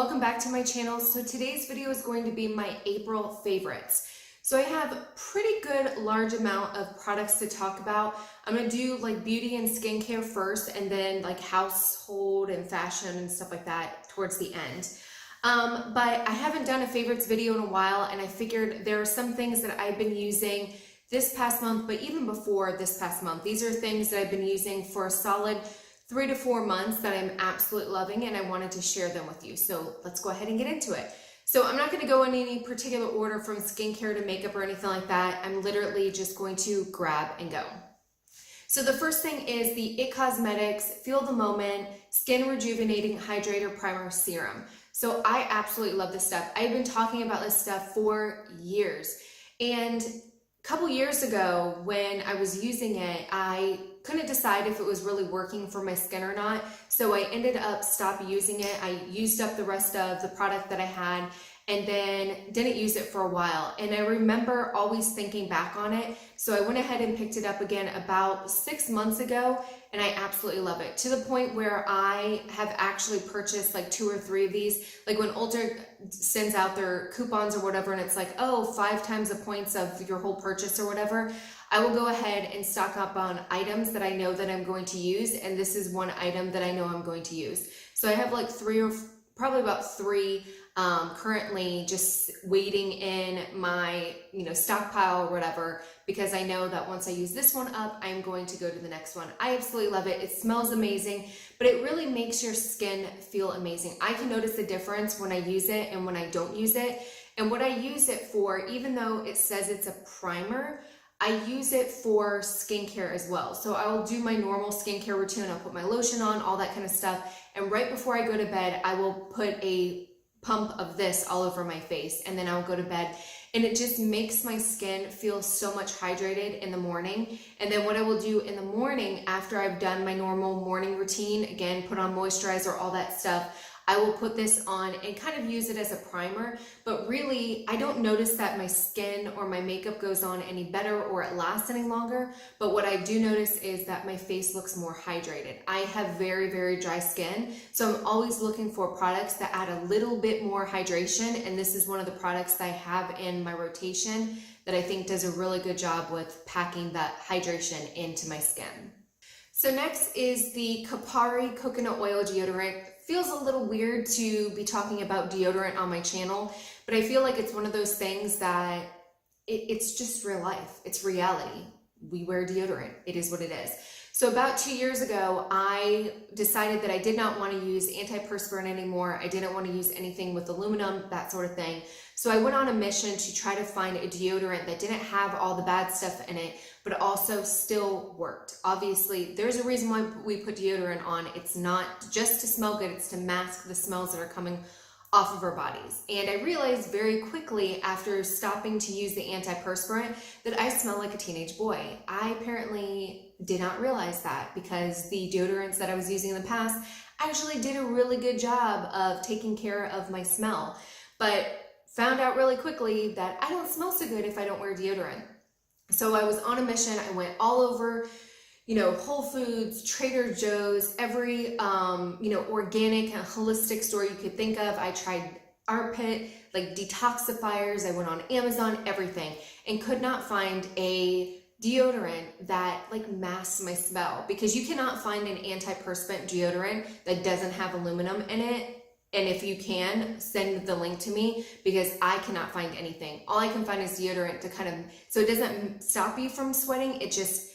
welcome back to my channel. So today's video is going to be my April favorites. So I have a pretty good large amount of products to talk about. I'm going to do like beauty and skincare first, and then like household and fashion and stuff like that towards the end. But I haven't done a favorites video in a while, and I figured there are some things that I've been using this past month, but even before this past month. These are things that I've been using for a solid 3 to 4 months that I'm absolutely loving, and I wanted to share them with you. So let's go ahead and get into it. So I'm not going to go in any particular order from skincare to makeup or anything like that. I'm literally just going to grab and go. So the first thing is the It Cosmetics Feel the Moment Skin Rejuvenating Hydrator Primer Serum. So I absolutely love this stuff. I've been talking about this stuff for years. And a couple years ago when I was using it, I couldn't decide if it was really working for my skin or not. So I ended up stopping using it. I used up the rest of the product that I had and then didn't use it for a while. And I remember always thinking back on it. So I went ahead and picked it up again about 6 months ago, and I absolutely love it, to the point where I have actually purchased like 2 or 3 of these. Like when Ulta sends out their coupons or whatever, and it's like, oh, 5 times the points of your whole purchase or whatever, I will go ahead and stock up on items that I know that I'm going to use, and this is one item that I know I'm going to use. So I have like probably about 3 currently just waiting in my stockpile or whatever, because I know that once I use this one up, I'm going to go to the next one. I absolutely love it. It smells amazing, but it really makes your skin feel amazing. I can notice the difference when I use it and when I don't use it. And what I use it for, even though it says it's a primer, I use it for skincare as well. So I will do my normal skincare routine. I'll put my lotion on, all that kind of stuff. And right before I go to bed, I will put a pump of this all over my face, and then I'll go to bed. And it just makes my skin feel so much hydrated in the morning. And then what I will do in the morning after I've done my normal morning routine, again, put on moisturizer, all that stuff, I will put this on and kind of use it as a primer, but really I don't notice that my skin or my makeup goes on any better or it lasts any longer. But what I do notice is that my face looks more hydrated. I have very, very dry skin, so I'm always looking for products that add a little bit more hydration, and this is one of the products that I have in my rotation that I think does a really good job with packing that hydration into my skin. So next is the Kopari Coconut Oil Deodorant. Feels a little weird to be talking about deodorant on my channel, but I feel like it's one of those things that it's just real life. It's reality. We wear deodorant. It is what it is. So about 2 years ago, I decided that I did not want to use antiperspirant anymore. I didn't want to use anything with aluminum, that sort of thing. So I went on a mission to try to find a deodorant that didn't have all the bad stuff in it, but also still worked. Obviously, there's a reason why we put deodorant on. It's not just to smell good, it's to mask the smells that are coming off of our bodies. And I realized very quickly after stopping to use the antiperspirant that I smell like a teenage boy. I apparently did not realize that, because the deodorants that I was using in the past actually did a really good job of taking care of my smell. But found out really quickly that I don't smell so good if I don't wear deodorant. So I was on a mission. I went all over, Whole Foods, Trader Joe's, every, organic and holistic store you could think of. I tried armpit, like detoxifiers. I went on Amazon, everything, and could not find a deodorant that like masks my smell, because you cannot find an antiperspirant deodorant that doesn't have aluminum in it. And if you can, send the link to me, because I cannot find anything. All I can find is deodorant to so it doesn't stop you from sweating. It just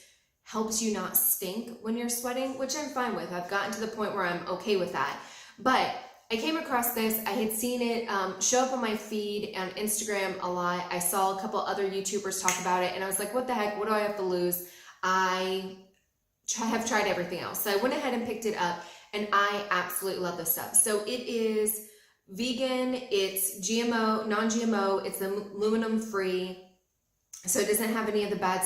helps you not stink when you're sweating, which I'm fine with. I've gotten to the point where I'm okay with that. But I came across this. I had seen it show up on my feed on Instagram a lot. I saw a couple other YouTubers talk about it, and I was like, what the heck? What do I have to lose? I have tried everything else. So I went ahead and picked it up, and I absolutely love this stuff. So it is vegan, it's GMO, non-GMO, it's aluminum free, so it doesn't have any of the bad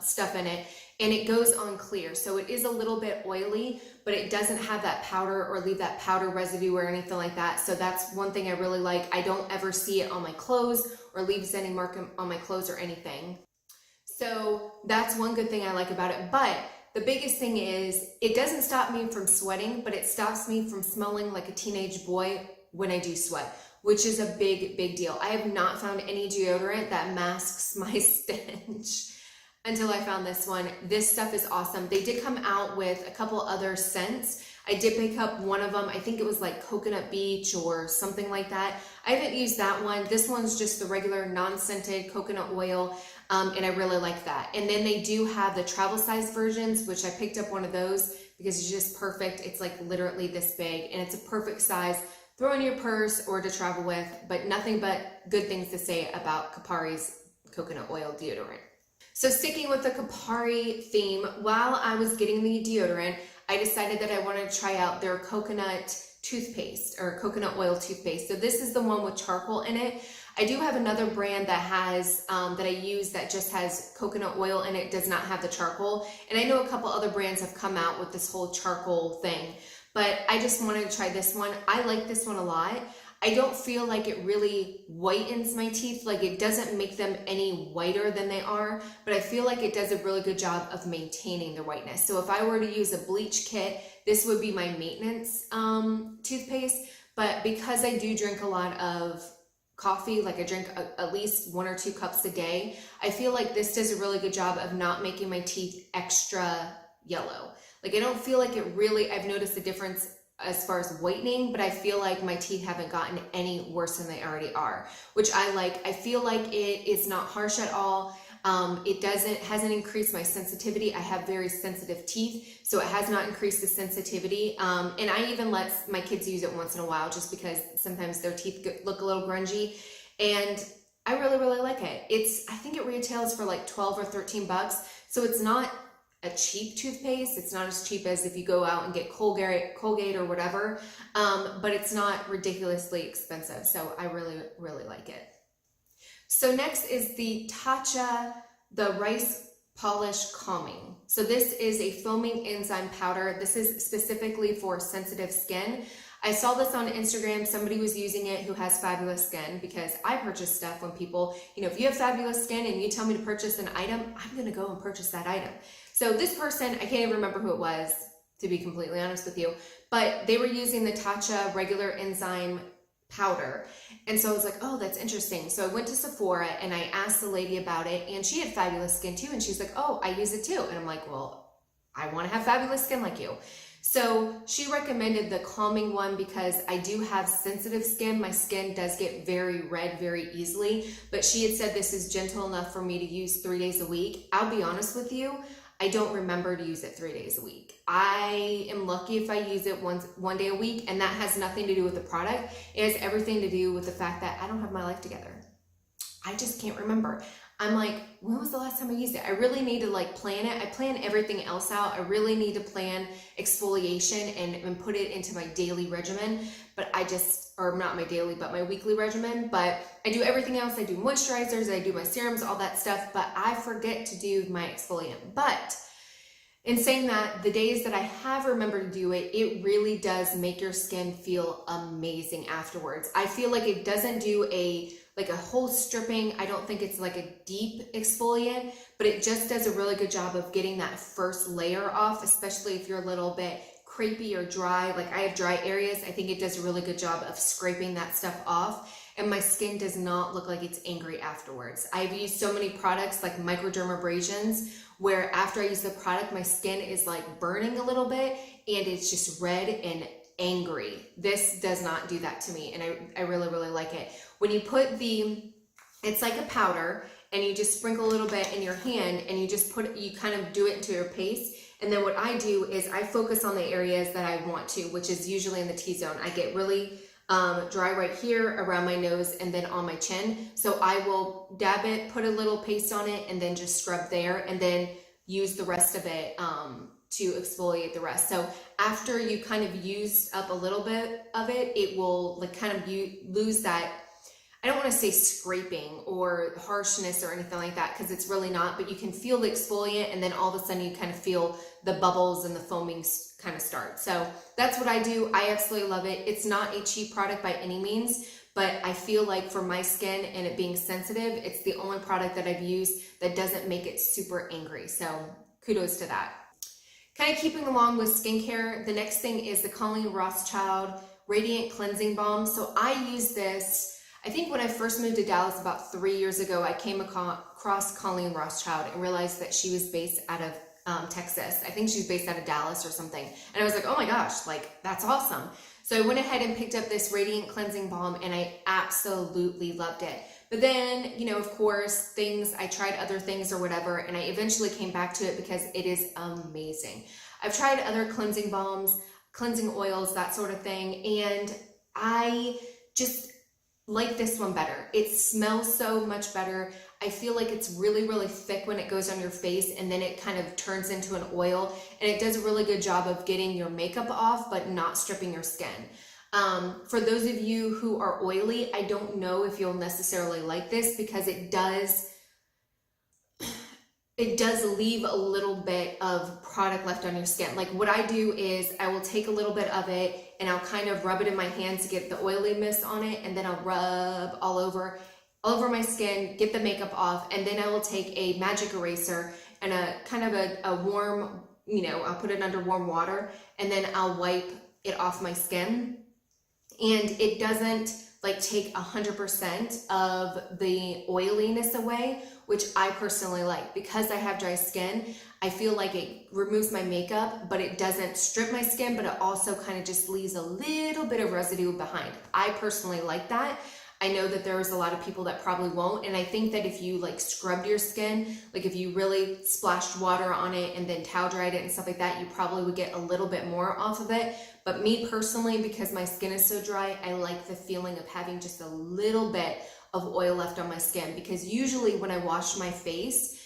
stuff in it, and it goes on clear. So it is a little bit oily, but it doesn't have that powder or leave that powder residue or anything like that. So that's one thing I really like. I don't ever see it on my clothes or leaves any mark on my clothes or anything. So that's one good thing I like about it. But the biggest thing is it doesn't stop me from sweating, but it stops me from smelling like a teenage boy when I do sweat, which is a big deal. I have not found any deodorant that masks my stench until I found this one. This stuff is awesome. They did come out with a couple other scents. I did pick up one of them. I think it was like Coconut Beach or something like that. I haven't used that one. This one's just the regular non-scented coconut oil, and I really like that. And then they do have the travel size versions, which I picked up one of those because it's just perfect. It's like literally this big, and it's a perfect size. Throw in your purse or to travel with, but nothing but good things to say about Kopari's coconut oil deodorant. So sticking with the Kopari theme, while I was getting the deodorant, I decided that I wanted to try out their coconut toothpaste or coconut oil toothpaste. So this is the one with charcoal in it. I do have another brand that has, that I use that just has coconut oil in it, does not have the charcoal. And I know a couple other brands have come out with this whole charcoal thing, but I just wanted to try this one. I like this one a lot. I don't feel like it really whitens my teeth. Like it doesn't make them any whiter than they are, but I feel like it does a really good job of maintaining their whiteness. So if I were to use a bleach kit, this would be my maintenance toothpaste. But because I do drink a lot of coffee, like I drink at least 1 or 2 cups a day, I feel like this does a really good job of not making my teeth extra yellow. Like I don't feel like it really, I've noticed a difference as far as whitening, but I feel like my teeth haven't gotten any worse than they already are, which I like. I feel like it is not harsh at all. It hasn't increased my sensitivity. I have very sensitive teeth, so it has not increased the sensitivity. And I even let my kids use it once in a while just because sometimes their teeth look a little grungy, and I really like it. I think it retails for like 12 or 13 bucks, so it's not a cheap toothpaste. It's not as cheap as if you go out and get Colgate or whatever, but it's not ridiculously expensive. So I really like it. So next is the Tatcha, the Rice Polish Calming. So this is a foaming enzyme powder. This is specifically for sensitive skin. I saw this on Instagram. Somebody was using it who has fabulous skin, because I purchase stuff when people, if you have fabulous skin and you tell me to purchase an item, I'm going to go and purchase that item. So this person, I can't even remember who it was, to be completely honest with you, but they were using the Tatcha regular enzyme powder. And so I was like, oh, that's interesting. So I went to Sephora and I asked the lady about it, and she had fabulous skin too. And she's like, oh, I use it too. And I'm like, well, I want to have fabulous skin like you. So she recommended the calming one because I do have sensitive skin. My skin does get very red very easily, but she had said this is gentle enough for me to use 3 days a week. I'll be honest with you, I don't remember to use it 3 days a week. I am lucky if I use it one day a week, and that has nothing to do with the product. It has everything to do with the fact that I don't have my life together. I just can't remember. I'm like, when was the last time I used it? I really need to plan it. I plan everything else out. I really need to plan exfoliation and put it into my daily regimen, but or not my daily, but my weekly regimen. But I do everything else. I do moisturizers, I do my serums, all that stuff, but I forget to do my exfoliant. But in saying that, the days that I have remembered to do it, it really does make your skin feel amazing afterwards. I feel like it doesn't do a whole stripping. I don't think it's like a deep exfoliant, but it just does a really good job of getting that first layer off, especially if you're a little bit crepey or dry. Like I have dry areas. I think it does a really good job of scraping that stuff off, and my skin does not look like it's angry afterwards. I've used so many products like microdermabrasions where after I use the product, my skin is like burning a little bit and it's just red and angry. This does not do that to me, and I really like it. When you put it's like a powder, and you just sprinkle a little bit in your hand, and you kind of do it into your paste. And then what I do is I focus on the areas that I want to, which is usually in the T-zone. I get really dry right here around my nose and then on my chin. So I will dab it, put a little paste on it, and then just scrub there, and then use the rest of it to exfoliate the rest. So after you kind of used up a little bit of it, it will lose that, I don't want to say scraping or harshness or anything like that, because it's really not, but you can feel the exfoliant, and then all of a sudden you kind of feel the bubbles and the foaming kind of start. So that's what I do. I absolutely love it. It's not a cheap product by any means, but I feel like for my skin and it being sensitive, it's the only product that I've used that doesn't make it super angry. So kudos to that. Kind of keeping along with skincare, the next thing is the Colleen Rothschild Radiant Cleansing Balm. So I use this, I think when I first moved to Dallas about 3 years ago, I came across Colleen Rothschild and realized that she was based out of Texas. I think she's based out of Dallas or something. And I was like, oh my gosh, like that's awesome. So I went ahead and picked up this Radiant Cleansing Balm and I absolutely loved it. But then, you know, of course, I tried other things or whatever, and I eventually came back to it because it is amazing. I've tried other cleansing balms, cleansing oils, that sort of thing, and I just like this one better. It smells so much better. I feel like it's really, really thick when it goes on your face, and then it kind of turns into an oil, and it does a really good job of getting your makeup off, but not stripping your skin. For those of you who are oily, I don't know if you'll necessarily like this because it does leave a little bit of product left on your skin. Like what I do is I will take a little bit of it and I'll kind of rub it in my hands to get the oiliness on it, and then I'll rub all over my skin, get the makeup off, and then I will take a magic eraser and a kind of a warm, you know, I'll put it under warm water and then I'll wipe it off my skin. And it doesn't like take 100% of the oiliness away, which I personally like. Because I have dry skin, I feel like it removes my makeup, but it doesn't strip my skin, but it also kind of just leaves a little bit of residue behind. I personally like that. I know that there's a lot of people that probably won't, and I think that if you like scrubbed your skin, like if you really splashed water on it and then towel dried it and stuff like that, you probably would get a little bit more off of it. But me personally, because my skin is so dry, I like the feeling of having just a little bit of oil left on my skin, because usually when I wash my face,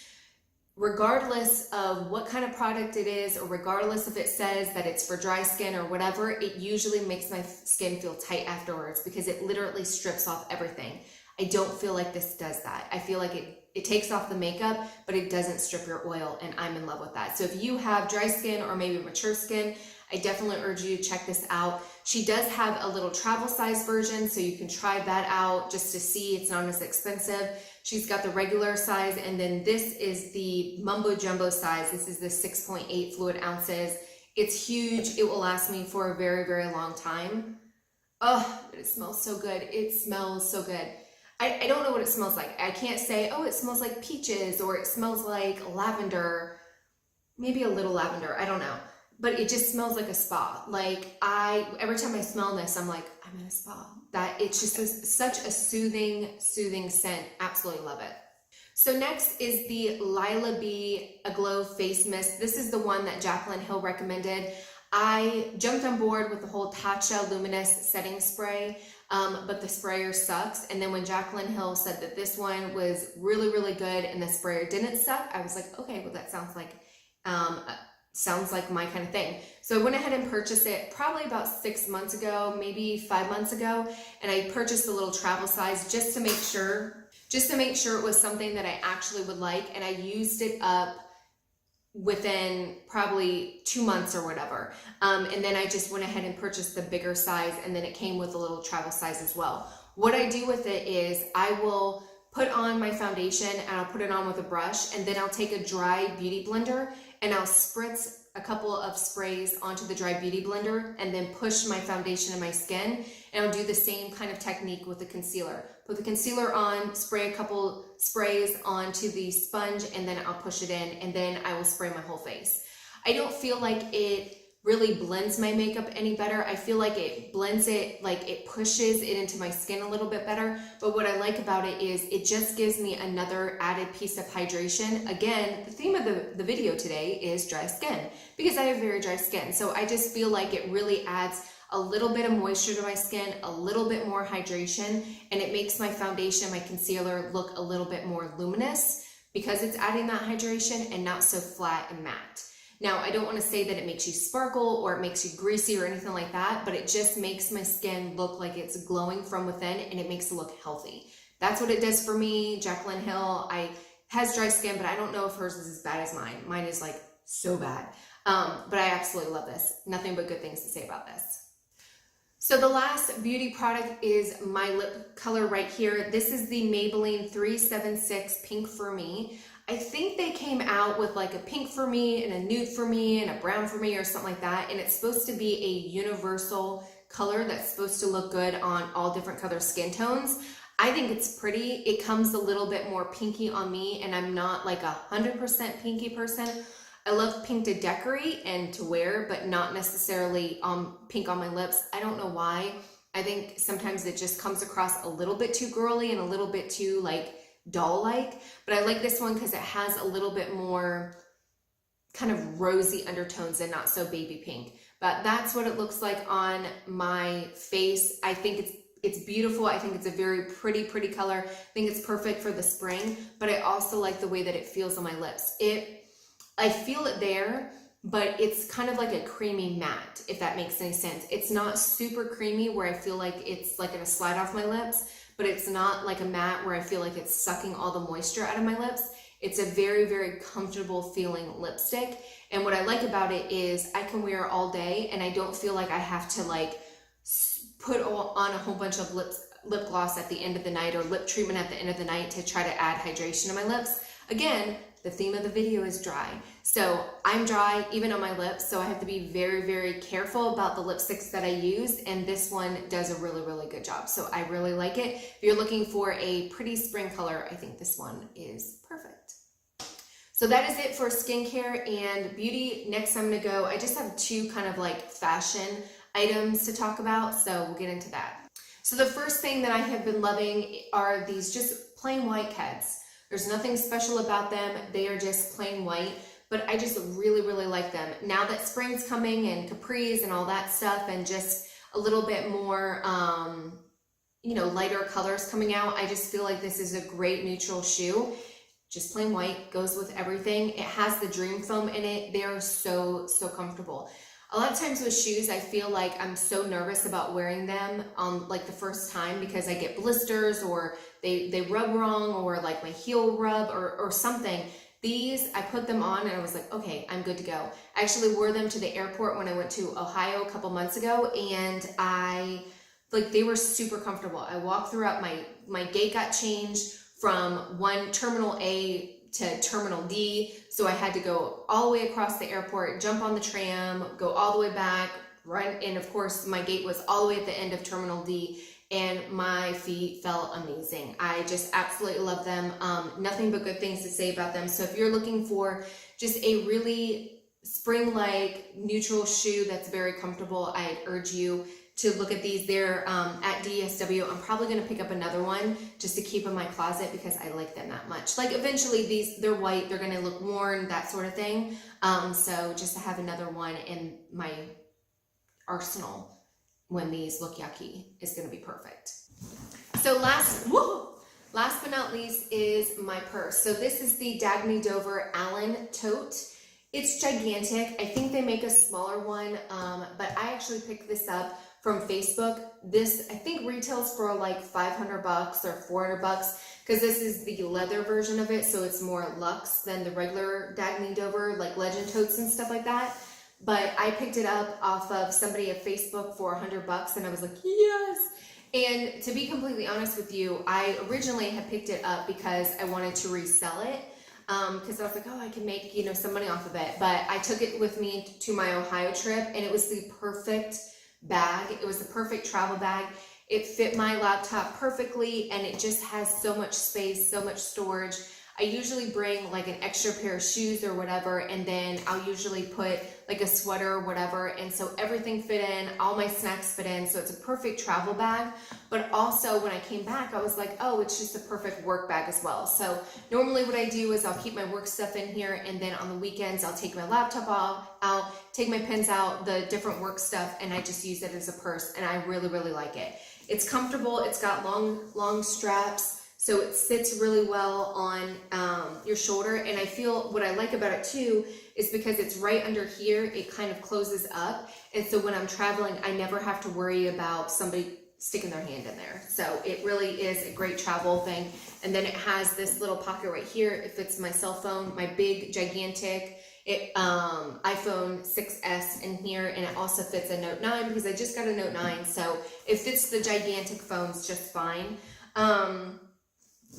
regardless of what kind of product it is, or regardless if it says that it's for dry skin or whatever, it usually makes my skin feel tight afterwards because it literally strips off everything. I don't feel like this does that. I feel like it takes off the makeup, but it doesn't strip your oil, and I'm in love with that. So if you have dry skin or maybe mature skin, I definitely urge you to check this out. She does have a little travel size version, so you can try that out just to see. It's not as expensive. She's got the regular size, and then this is the Mumbo Jumbo size. This is the 6.8 fluid ounces. It's huge. It will last me for a very, very long time. Oh, but it smells so good. It smells so good. I don't know what it smells like. I can't say, oh, it smells like peaches or it smells like lavender. Maybe a little lavender. I don't know. But it just smells like a spa. Like every time I smell this, I'm like, I'm in a spa. It's just such a soothing scent. Absolutely love it. So next is the Lilah B Aglow Face Mist. This is the one that Jaclyn Hill recommended. I jumped on board with the whole Tatcha Luminous Setting Spray, but the sprayer sucks. And then when Jaclyn Hill said that this one was really, really good and the sprayer didn't suck, I was like, okay, well that sounds like my kind of thing. So I went ahead and purchased it probably about 6 months ago, maybe 5 months ago. And I purchased a little travel size just to make sure it was something that I actually would like. And I used it up within probably 2 months or whatever. And then I just went ahead and purchased the bigger size, and then it came with a little travel size as well. What I do with it is I will put on my foundation and I'll put it on with a brush, and then I'll take a dry beauty blender and I'll spritz a couple of sprays onto the dry beauty blender and then push my foundation in my skin. And I'll do the same kind of technique with the concealer. Put the concealer on, spray a couple sprays onto the sponge, and then I'll push it in, and then I will spray my whole face. I don't feel like it really blends my makeup any better. I feel like it blends it, like it pushes it into my skin a little bit better. But what I like about it is it just gives me another added piece of hydration. Again, the theme of the video today is dry skin, because I have very dry skin. So I just feel like it really adds a little bit of moisture to my skin, a little bit more hydration, and it makes my foundation, my concealer look a little bit more luminous because it's adding that hydration and not so flat and matte. Now, I don't want to say that it makes you sparkle or it makes you greasy or anything like that, but it just makes my skin look like it's glowing from within, and it makes it look healthy. That's what it does for me. Jaclyn Hill has dry skin, but I don't know if hers is as bad as mine. Mine is like so bad. But I absolutely love this. Nothing but good things to say about this. So the last beauty product is my lip color right here. This is the Maybelline 376 Pink for Me. I think they came out with like a pink for me and a nude for me and a brown for me or something like that. And it's supposed to be a universal color that's supposed to look good on all different color skin tones. I think it's pretty. It comes a little bit more pinky on me, and I'm not like 100% pinky person. I love pink to decorate and to wear, but not necessarily pink on my lips. I don't know why. I think sometimes it just comes across a little bit too girly and a little bit too like doll-like, but I like this one because it has a little bit more kind of rosy undertones and not so baby pink. But that's what it looks like on my face. I think it's beautiful. I think it's a very pretty color. I think it's perfect for the spring, but I also like the way that it feels on my lips. I feel it there, but it's kind of like a creamy matte, if that makes any sense. It's not super creamy where I feel like it's like gonna slide off my lips, but it's not like a matte where I feel like it's sucking all the moisture out of my lips. It's a very comfortable feeling lipstick. And what I like about it is I can wear it all day and I don't feel like I have to like put on a whole bunch of lip gloss at the end of the night or lip treatment at the end of the night to try to add hydration to my lips. Again, the theme of the video is dry. So I'm dry even on my lips, so I have to be very careful about the lipsticks that I use, and this one does a really good job. So I really like it. If you're looking for a pretty spring color, I think this one is perfect. So that is it for skincare and beauty. Next I'm gonna go, I just have two kind of like fashion items to talk about, so we'll get into that. So the first thing that I have been loving are these just plain white Keds. There's nothing special about them. They are just plain white, but I just really like them. Now that spring's coming and capris and all that stuff and just a little bit more, you know, lighter colors coming out, I just feel like this is a great neutral shoe. Just plain white, goes with everything. It has the Dream Foam in it. They are so comfortable. A lot of times with shoes, I feel like I'm so nervous about wearing them on like the first time because I get blisters or they rub wrong or like my heel rub or something. These, I put them on and I was like, okay, I'm good to go. I actually wore them to the airport when I went to Ohio a couple months ago, and they were super comfortable. I walked throughout, my gate got changed from one terminal A to terminal D, so I had to go all the way across the airport, jump on the tram, go all the way back, right, and of course my gate was all the way at the end of terminal D, and my feet felt amazing. I just absolutely love them. Nothing but good things to say about them. So if you're looking for just a really spring-like neutral shoe that's very comfortable, I'd urge you to look at these. They're at DSW. I'm probably going to pick up another one just to keep in my closet because I like them that much. Like eventually they're white, they're going to look worn, that sort of thing. So just to have another one in my arsenal when these look yucky is going to be perfect. So last but not least is my purse. So this is the Dagne Dover Allyn Tote. It's gigantic. I think they make a smaller one, but I actually picked this up from Facebook. This I think retails for like $500 or $400 because this is the leather version of it, so it's more luxe than the regular Dagne Dover like legend totes and stuff like that. But I picked it up off of somebody at Facebook for $100 and I was like, yes. And to be completely honest with you, I originally had picked it up because I wanted to resell it. Because I was like, oh, I can make, you know, some money off of it. But I took it with me to my Ohio trip and it was the perfect bag. It was the perfect travel bag. It fit my laptop perfectly and it just has so much space, so much storage. I usually bring like an extra pair of shoes or whatever, and then I'll usually put like a sweater or whatever, and so everything fit in, all my snacks fit in, so it's a perfect travel bag. But also when I came back, I was like, oh, it's just a perfect work bag as well. So normally what I do is I'll keep my work stuff in here, and then on the weekends I'll take my laptop out, take my pens out, the different work stuff, and I just use it as a purse, and I really like it. It's comfortable, it's got long straps, so it sits really well on your shoulder. And I feel what I like about it too is because it's right under here, it kind of closes up. And so when I'm traveling, I never have to worry about somebody sticking their hand in there. So it really is a great travel thing. And then it has this little pocket right here. It fits my cell phone, my big, gigantic iPhone 6S in here. And it also fits a Note 9 because I just got a Note 9. So it fits the gigantic phones just fine.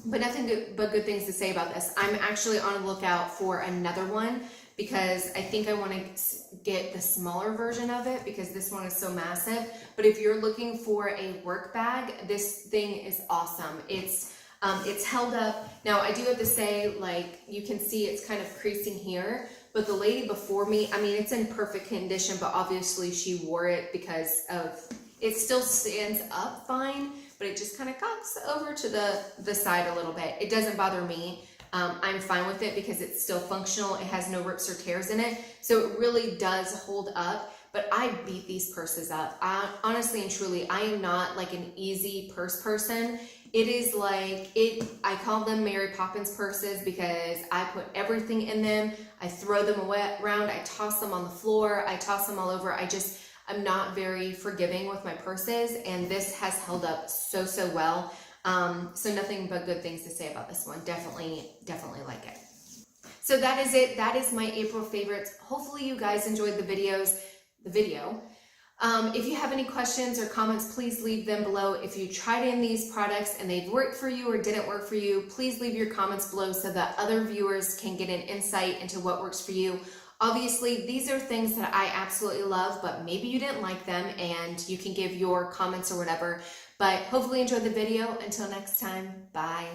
But nothing but good things to say about this. I'm actually on the lookout for another one because I think I want to get the smaller version of it because this one is so massive. But if you're looking for a work bag, this thing is awesome. It's held up. Now I do have to say, like, you can see it's kind of creasing here, but the lady before me, I mean, it's in perfect condition, but obviously she wore it because of, it still stands up fine, but it just kind of cocks over to the side a little bit. It doesn't bother me. I'm fine with it because it's still functional. It has no rips or tears in it. So it really does hold up, but I beat these purses up. Honestly and truly, I am not like an easy purse person. It is like, I call them Mary Poppins purses because I put everything in them. I throw them around. I toss them on the floor. I toss them all over. I'm not very forgiving with my purses, and this has held up so well. So nothing but good things to say about this one. Definitely like it. So that is it. That is my April favorites. Hopefully you guys enjoyed the video. If you have any questions or comments, please leave them below. If you tried in these products and they've worked for you or didn't work for you, please leave your comments below so that other viewers can get an insight into what works for you. Obviously, these are things that I absolutely love, but maybe you didn't like them and you can give your comments or whatever. But hopefully you enjoyed the video. Until next time, bye.